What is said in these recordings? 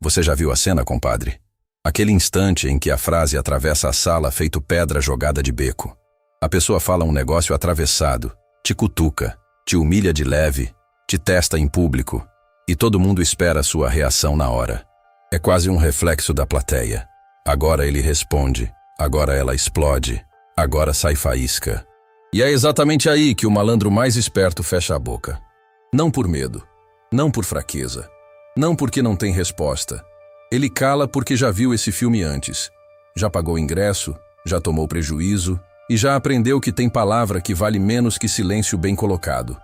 Você já viu a cena, compadre? Aquele instante em que a frase atravessa a sala feito pedra jogada de beco. A pessoa fala um negócio atravessado, te cutuca, te humilha de leve, te testa em público, e todo mundo espera a sua reação na hora. É quase um reflexo da plateia. Agora ele responde, agora ela explode, agora sai faísca. E é exatamente aí que o malandro mais esperto fecha a boca. Não por medo, não por fraqueza, não porque não tem resposta. Ele cala porque já viu esse filme antes. Já pagou ingresso, já tomou prejuízo e já aprendeu que tem palavra que vale menos que silêncio bem colocado.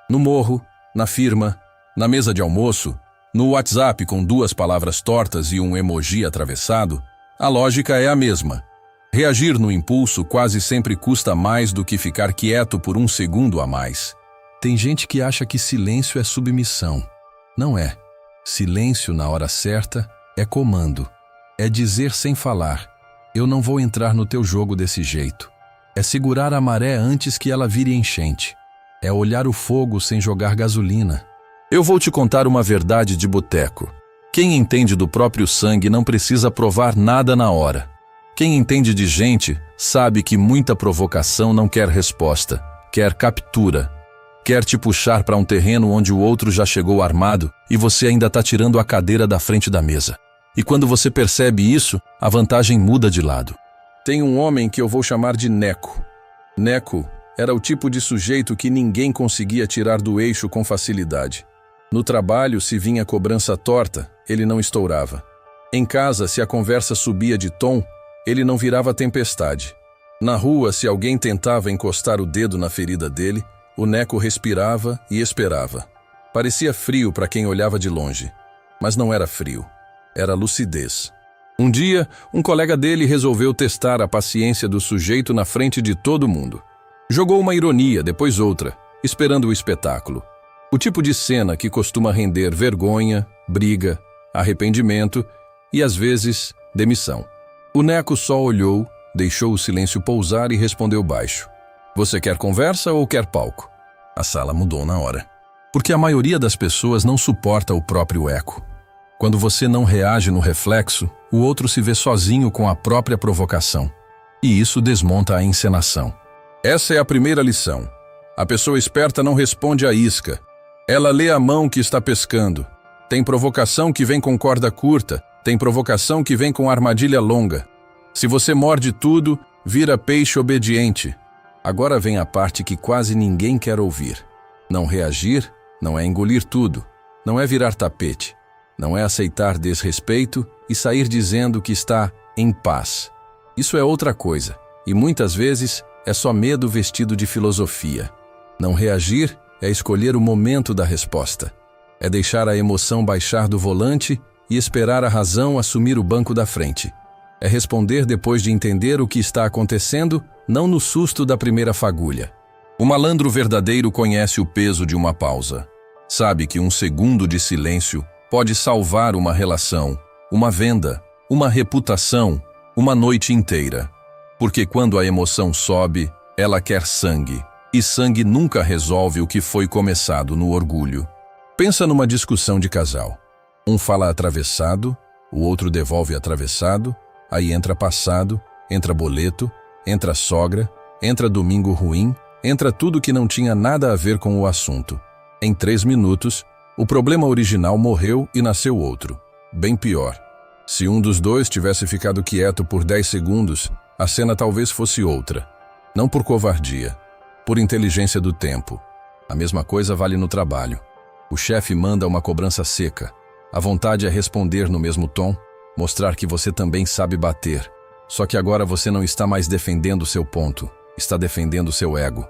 No morro, na firma, na mesa de almoço, no WhatsApp com 2 palavras tortas e um emoji atravessado, a lógica é a mesma. Reagir no impulso quase sempre custa mais do que ficar quieto por 1 segundo a mais. Tem gente que acha que silêncio é submissão. Não é. Silêncio na hora certa é comando. É dizer sem falar, eu não vou entrar no teu jogo desse jeito. É segurar a maré antes que ela vire enchente. É olhar o fogo sem jogar gasolina. Eu vou te contar uma verdade de boteco. Quem entende do próprio sangue não precisa provar nada na hora. Quem entende de gente sabe que muita provocação não quer resposta, quer captura. Quer te puxar para um terreno onde o outro já chegou armado e você ainda está tirando a cadeira da frente da mesa. E quando você percebe isso, a vantagem muda de lado. Tem um homem que eu vou chamar de Neco. Neco era o tipo de sujeito que ninguém conseguia tirar do eixo com facilidade. No trabalho, se vinha cobrança torta, ele não estourava. Em casa, se a conversa subia de tom, ele não virava tempestade. Na rua, se alguém tentava encostar o dedo na ferida dele, o Neco respirava e esperava. Parecia frio para quem olhava de longe, mas não era frio, era lucidez. Um dia, um colega dele resolveu testar a paciência do sujeito na frente de todo mundo. Jogou uma ironia, depois outra, esperando o espetáculo. O tipo de cena que costuma render vergonha, briga, arrependimento e, às vezes, demissão. O Neco só olhou, deixou o silêncio pousar e respondeu baixo. Você quer conversa ou quer palco? A sala mudou na hora. Porque a maioria das pessoas não suporta o próprio eco. Quando você não reage no reflexo, o outro se vê sozinho com a própria provocação. E isso desmonta a encenação. Essa é a primeira lição. A pessoa esperta não responde à isca. Ela lê a mão que está pescando. Tem provocação que vem com corda curta, tem provocação que vem com armadilha longa. Se você morde tudo, vira peixe obediente. Agora vem a parte que quase ninguém quer ouvir. Não reagir não é engolir tudo, não é virar tapete, não é aceitar desrespeito e sair dizendo que está em paz. Isso é outra coisa, e muitas vezes é só medo vestido de filosofia. Não reagir é escolher o momento da resposta. É deixar a emoção baixar do volante e esperar a razão assumir o banco da frente. É responder depois de entender o que está acontecendo, não no susto da primeira fagulha. O malandro verdadeiro conhece o peso de uma pausa. Sabe que 1 segundo de silêncio pode salvar uma relação, uma venda, uma reputação, uma noite inteira. Porque quando a emoção sobe, ela quer sangue. E sangue nunca resolve o que foi começado no orgulho. Pensa numa discussão de casal. Um fala atravessado, o outro devolve atravessado, aí entra passado, entra boleto, entra sogra, entra domingo ruim, entra tudo que não tinha nada a ver com o assunto. Em 3 minutos, o problema original morreu e nasceu outro, bem pior. Se um dos dois tivesse ficado quieto por 10 segundos, a cena talvez fosse outra. Não por covardia, por inteligência do tempo. A mesma coisa vale no trabalho. O chefe manda uma cobrança seca. A vontade é responder no mesmo tom, mostrar que você também sabe bater. Só que agora você não está mais defendendo seu ponto, está defendendo seu ego.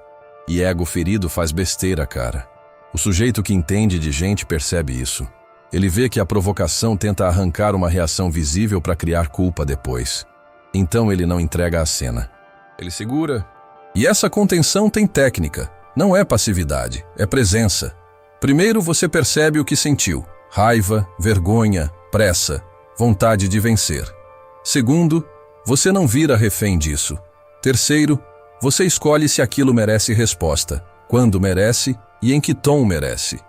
E ego ferido faz besteira, cara. O sujeito que entende de gente percebe isso. Ele vê que a provocação tenta arrancar uma reação visível para criar culpa depois. Então ele não entrega a cena. Ele segura. E essa contenção tem técnica. Não é passividade, é presença. Primeiro você percebe o que sentiu. Raiva, vergonha, pressa, vontade de vencer. Segundo, você não vira refém disso. Terceiro, você escolhe se aquilo merece resposta, quando merece e em que tom merece.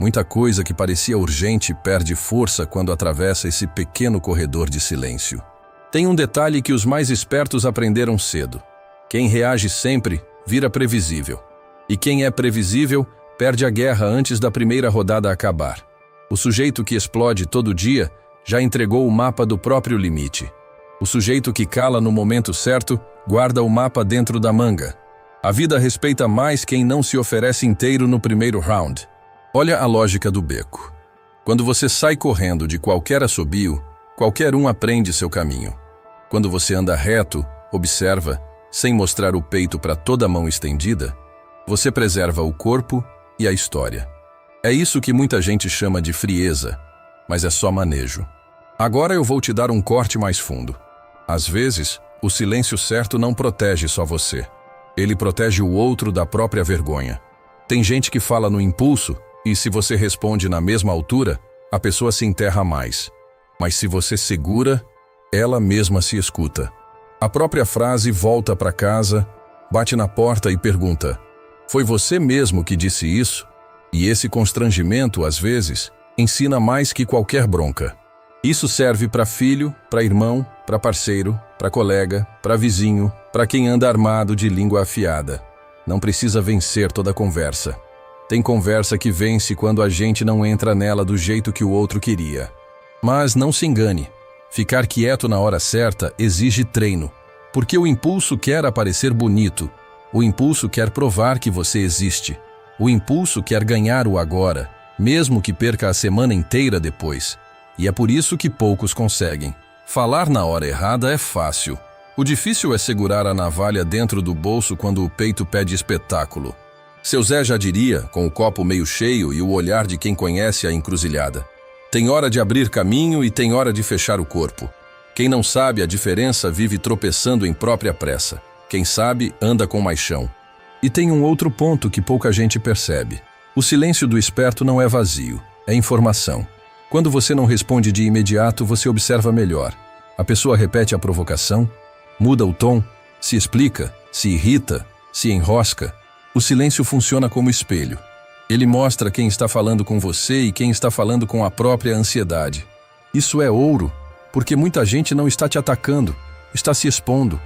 Muita coisa que parecia urgente perde força quando atravessa esse pequeno corredor de silêncio. Tem um detalhe que os mais espertos aprenderam cedo. Quem reage sempre vira previsível. E quem é previsível perde a guerra antes da primeira rodada acabar. O sujeito que explode todo dia já entregou o mapa do próprio limite. O sujeito que cala no momento certo guarda o mapa dentro da manga. A vida respeita mais quem não se oferece inteiro no primeiro round. Olha a lógica do beco. Quando você sai correndo de qualquer assobio, qualquer um aprende seu caminho. Quando você anda reto, observa, sem mostrar o peito para toda a mão estendida, você preserva o corpo e a história. É isso que muita gente chama de frieza, mas é só manejo. Agora eu vou te dar um corte mais fundo. Às vezes, o silêncio certo não protege só você. Ele protege o outro da própria vergonha. Tem gente que fala no impulso e, se você responde na mesma altura, a pessoa se enterra mais. Mas se você segura, ela mesma se escuta. A própria frase volta para casa, bate na porta e pergunta: foi você mesmo que disse isso? E esse constrangimento, às vezes, ensina mais que qualquer bronca. Isso serve para filho, para irmão, para parceiro, para colega, para vizinho, para quem anda armado de língua afiada. Não precisa vencer toda conversa. Tem conversa que vence quando a gente não entra nela do jeito que o outro queria. Mas não se engane. Ficar quieto na hora certa exige treino, porque o impulso quer aparecer bonito, o impulso quer provar que você existe, o impulso quer ganhar o agora, mesmo que perca a semana inteira depois. E é por isso que poucos conseguem. Falar na hora errada é fácil. O difícil é segurar a navalha dentro do bolso quando o peito pede espetáculo. Seu Zé já diria, com o copo meio cheio e o olhar de quem conhece a encruzilhada: tem hora de abrir caminho e tem hora de fechar o corpo. Quem não sabe a diferença vive tropeçando em própria pressa. Quem sabe, anda com mais chão. E tem um outro ponto que pouca gente percebe. O silêncio do esperto não é vazio, é informação. Quando você não responde de imediato, você observa melhor. A pessoa repete a provocação, muda o tom, se explica, se irrita, se enrosca. O silêncio funciona como espelho. Ele mostra quem está falando com você e quem está falando com a própria ansiedade. Isso é ouro, porque muita gente não está te atacando, está se expondo.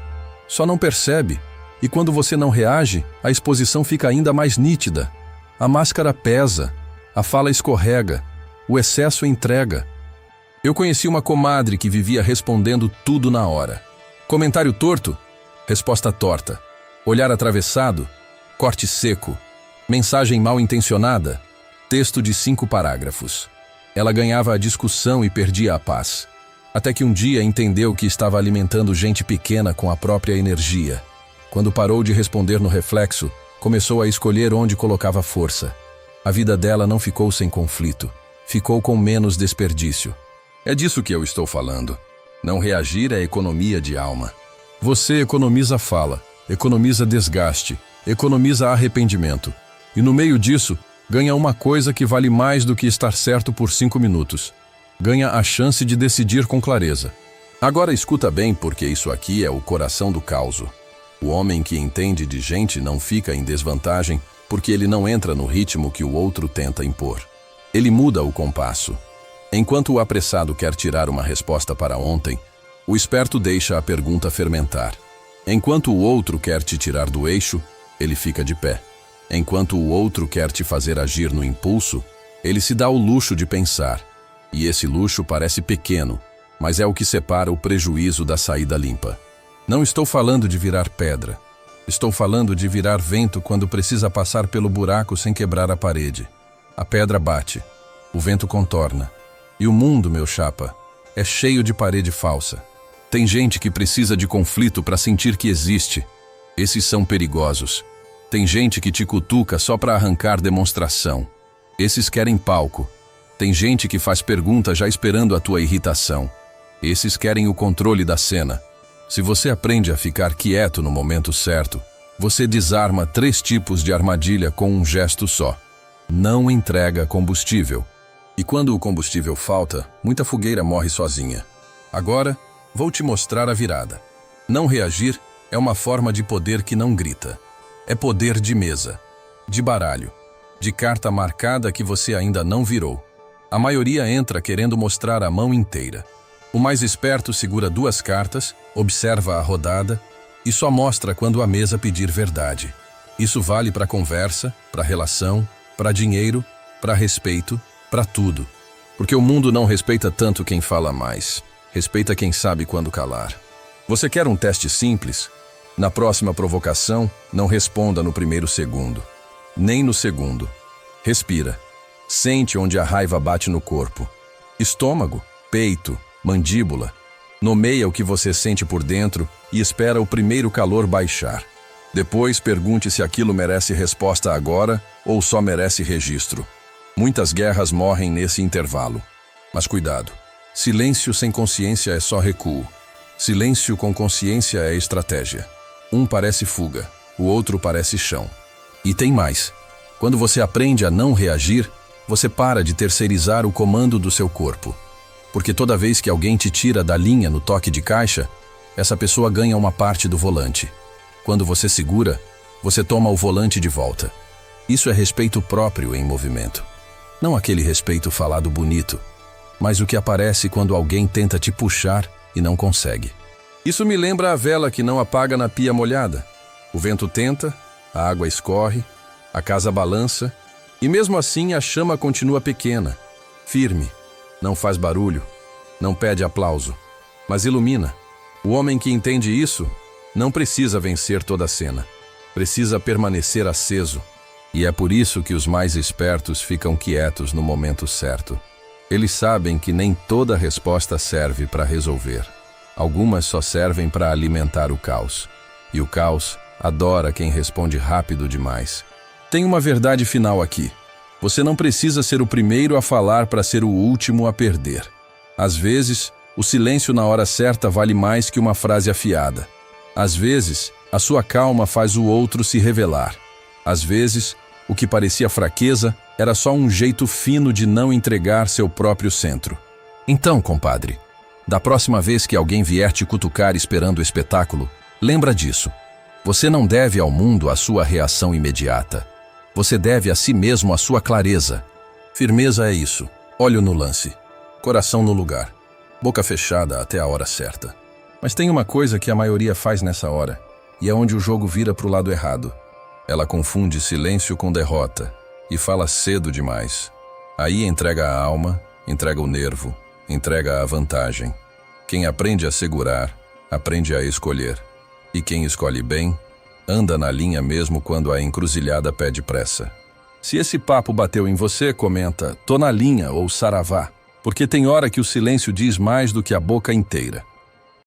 Só não percebe, e quando você não reage, a exposição fica ainda mais nítida. A máscara pesa, a fala escorrega, o excesso entrega. Eu conheci uma comadre que vivia respondendo tudo na hora. Comentário torto? Resposta torta. Olhar atravessado? Corte seco. Mensagem mal intencionada? Texto de 5 parágrafos. Ela ganhava a discussão e perdia a paz. Até que um dia entendeu que estava alimentando gente pequena com a própria energia. Quando parou de responder no reflexo, começou a escolher onde colocava força. A vida dela não ficou sem conflito. Ficou com menos desperdício. É disso que eu estou falando. Não reagir é economia de alma. Você economiza fala, economiza desgaste, economiza arrependimento. E no meio disso, ganha uma coisa que vale mais do que estar certo por 5 minutos. Ganha a chance de decidir com clareza. Agora escuta bem, porque isso aqui é o coração do causo. O homem que entende de gente não fica em desvantagem porque ele não entra no ritmo que o outro tenta impor. Ele muda o compasso. Enquanto o apressado quer tirar uma resposta para ontem, o esperto deixa a pergunta fermentar. Enquanto o outro quer te tirar do eixo, ele fica de pé. Enquanto o outro quer te fazer agir no impulso, ele se dá o luxo de pensar. E esse luxo parece pequeno, mas é o que separa o prejuízo da saída limpa. Não estou falando de virar pedra. Estou falando de virar vento quando precisa passar pelo buraco sem quebrar a parede. A pedra bate, o vento contorna. E o mundo, meu chapa, é cheio de parede falsa. Tem gente que precisa de conflito para sentir que existe. Esses são perigosos. Tem gente que te cutuca só para arrancar demonstração. Esses querem palco. Tem gente que faz pergunta já esperando a tua irritação. Esses querem o controle da cena. Se você aprende a ficar quieto no momento certo, você desarma 3 tipos de armadilha com um gesto só. Não entrega combustível. E quando o combustível falta, muita fogueira morre sozinha. Agora, vou te mostrar a virada. Não reagir é uma forma de poder que não grita. É poder de mesa, de baralho. de carta marcada que você ainda não virou. A maioria entra querendo mostrar a mão inteira. O mais esperto segura 2 cartas, observa a rodada e só mostra quando a mesa pedir verdade. Isso vale para conversa, para relação, para dinheiro, para respeito, para tudo. Porque o mundo não respeita tanto quem fala mais. Respeita quem sabe quando calar. Você quer um teste simples? Na próxima provocação, não responda no primeiro segundo. Nem no segundo. Respira. Sente onde a raiva bate no corpo. Estômago, peito, mandíbula. Nomeia o que você sente por dentro e espera o primeiro calor baixar. Depois, pergunte se aquilo merece resposta agora ou só merece registro. Muitas guerras morrem nesse intervalo. Mas cuidado. Silêncio sem consciência é só recuo. Silêncio com consciência é estratégia. Um parece fuga, o outro parece chão. E tem mais. Quando você aprende a não reagir, você para de terceirizar o comando do seu corpo. Porque toda vez que alguém te tira da linha no toque de caixa, essa pessoa ganha uma parte do volante. Quando você segura, você toma o volante de volta. Isso é respeito próprio em movimento. Não aquele respeito falado bonito, mas o que aparece quando alguém tenta te puxar e não consegue. Isso me lembra a vela que não apaga na pia molhada. O vento tenta, a água escorre, a casa balança, e mesmo assim a chama continua pequena, firme, não faz barulho, não pede aplauso, mas ilumina. O homem que entende isso não precisa vencer toda a cena, precisa permanecer aceso. E é por isso que os mais espertos ficam quietos no momento certo. Eles sabem que nem toda resposta serve para resolver. Algumas só servem para alimentar o caos. E o caos adora quem responde rápido demais. Tem uma verdade final aqui. Você não precisa ser o primeiro a falar para ser o último a perder. Às vezes, o silêncio na hora certa vale mais que uma frase afiada. Às vezes, a sua calma faz o outro se revelar. Às vezes, o que parecia fraqueza era só um jeito fino de não entregar seu próprio centro. Então, compadre, da próxima vez que alguém vier te cutucar esperando o espetáculo, lembra disso. Você não deve ao mundo a sua reação imediata. Você deve a si mesmo a sua clareza. Firmeza é isso. Olho no lance. Coração no lugar. Boca fechada até a hora certa. Mas tem uma coisa que a maioria faz nessa hora, e é onde o jogo vira para o lado errado. Ela confunde silêncio com derrota e fala cedo demais. Aí entrega a alma, entrega o nervo, entrega a vantagem. Quem aprende a segurar, aprende a escolher. E quem escolhe bem, anda na linha mesmo quando a encruzilhada pede pressa. Se esse papo bateu em você, comenta, tô na linha ou saravá, porque tem hora que o silêncio diz mais do que a boca inteira.